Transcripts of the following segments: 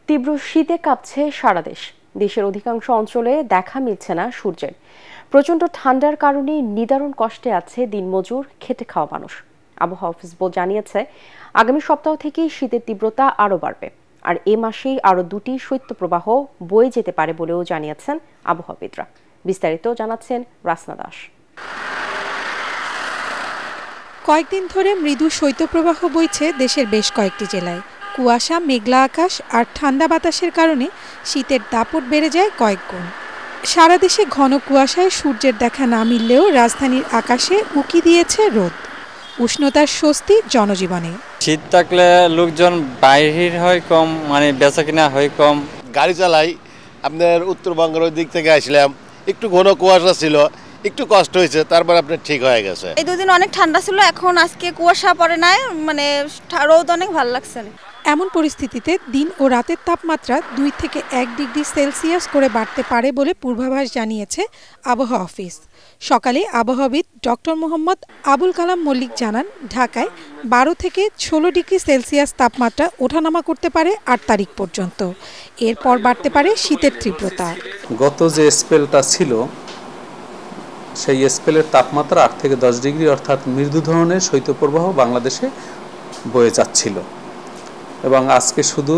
তীব্র শীতে কাঁপছে সারা দেশ। দেশের অধিকাংশ অঞ্চলে দেখা মিলছে না সূর্যের। প্রচণ্ড ঠান্ডার কারণে নিদারুণ কষ্টে আছে দিনমজুর, খেটে খাওয়া মানুষ। আবহাওয়া অফিস জানিয়েছে, আগামী সপ্তাহ থেকেই শীতের তীব্রতা আরও বাড়বে। আর এ মাসেই আরও 2টি শৈত্যপ্রবাহ বয়ে যেতে পারে বলেও জানিয়েছেন আবহাওয়াবিদরা। বিস্তারিত জানাচ্ছেন রাসনা দাস। কয়েকদিন ধরে মৃদু শৈত্যপ্রবাহ বইছে দেশের বেশ কয়েকটি জেলায়। কুয়াশা, মেঘলা আকাশ আর ঠান্ডা বাতাসের কারণে শীতের দাপট বেড়ে যায় কয়েক গুণ। সারা দেশে ঘন কুয়াশায় সূর্যের দেখা না মিললেও রাজধানীর আকাশে উকি দিয়েছে রোদ। উষ্ণতার স্বস্তি জনজীবনে। শীত থাকলে লোকজন বাইরে হয় কম, মানে বেচাকেনা হয় কম। গাড়ি চালাই, আপনার উত্তরবঙ্গের ওই দিক থেকে আসলাম, একটু ঘন কুয়াশা ছিল, একটু কষ্ট হয়েছে, তারপর আপনার ঠিক হয়ে গেছে। এই দুদিন অনেক ঠান্ডা ছিল, এখন আজকে কুয়াশা পড়ে নাই, মানে রোদ অনেক ভালো লাগছে। এমন পরিস্থিতিতে দিন ও রাতের তাপমাত্রা 2 থেকে 1 ডিগ্রি সেলসিয়াস করে বাড়তে পারে বলে পূর্বাভাস জানিয়েছে আবহাওয়া অফিস। সকালে আবহাওয়াবিদ ডক্টর মোহাম্মদ আবুল কালাম মল্লিক জানান, ঢাকায় 12 থেকে 16 ডিগ্রি সেলসিয়াস তাপমাত্রা ওঠানামা করতে পারে 8 তারিখ পর্যন্ত। এরপর বাড়তে পারে শীতের তীব্রতা। গত যে স্পেলটা ছিল সেই স্পেলের তাপমাত্রা 8 থেকে 10 ডিগ্রি অর্থাৎ মৃদু ধরনের শৈত্যপ্রবাহ বাংলাদেশে বয়ে যাচ্ছিল। এবং আজকে শুধু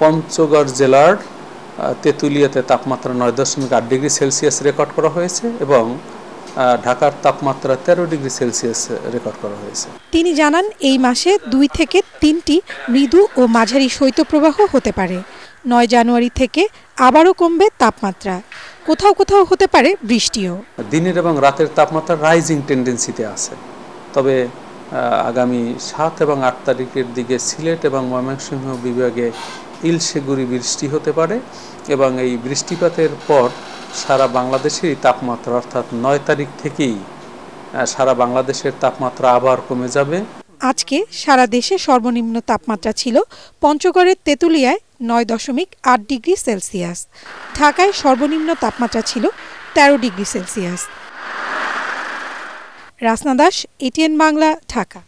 পঞ্চগড় জেলার তেঁতুলিয়াতে তাপমাত্রা 9.8 ডিগ্রি সেলসিয়াস রেকর্ড করা হয়েছে এবং ঢাকার তাপমাত্রা 13 ডিগ্রি সেলসিয়াস রেকর্ড করা হয়েছে। তিনি জানান, এই মাসে 2 থেকে 3টি মৃদু ও মাঝারি শৈত্যপ্রবাহ হতে পারে। 9 জানুয়ারি থেকে আবারও কমবে তাপমাত্রা। কোথাও কোথাও হতে পারে বৃষ্টিও। দিনের এবং রাতের তাপমাত্রা রাইজিং টেন্ডেন্সিতে আছে। তবে আগামী 7 এবং 8 তারিখের দিকে সিলেট এবং ময়মনসিংহ বিভাগে ইলশেগুড়ি বৃষ্টি হতে পারে এবং এই বৃষ্টিপাতের পর সারা বাংলাদেশেরই তাপমাত্রা অর্থাৎ 9 তারিখ থেকেই সারা বাংলাদেশের তাপমাত্রা আবার কমে যাবে। আজকে সারা দেশে সর্বনিম্ন তাপমাত্রা ছিল পঞ্চগড়ের তেঁতুলিয়ায় 9.8 ডিগ্রি সেলসিয়াস। ঢাকায় সর্বনিম্ন তাপমাত্রা ছিল 13 degree Celsius. Rasna Das, ATN Bangla, Dhaka.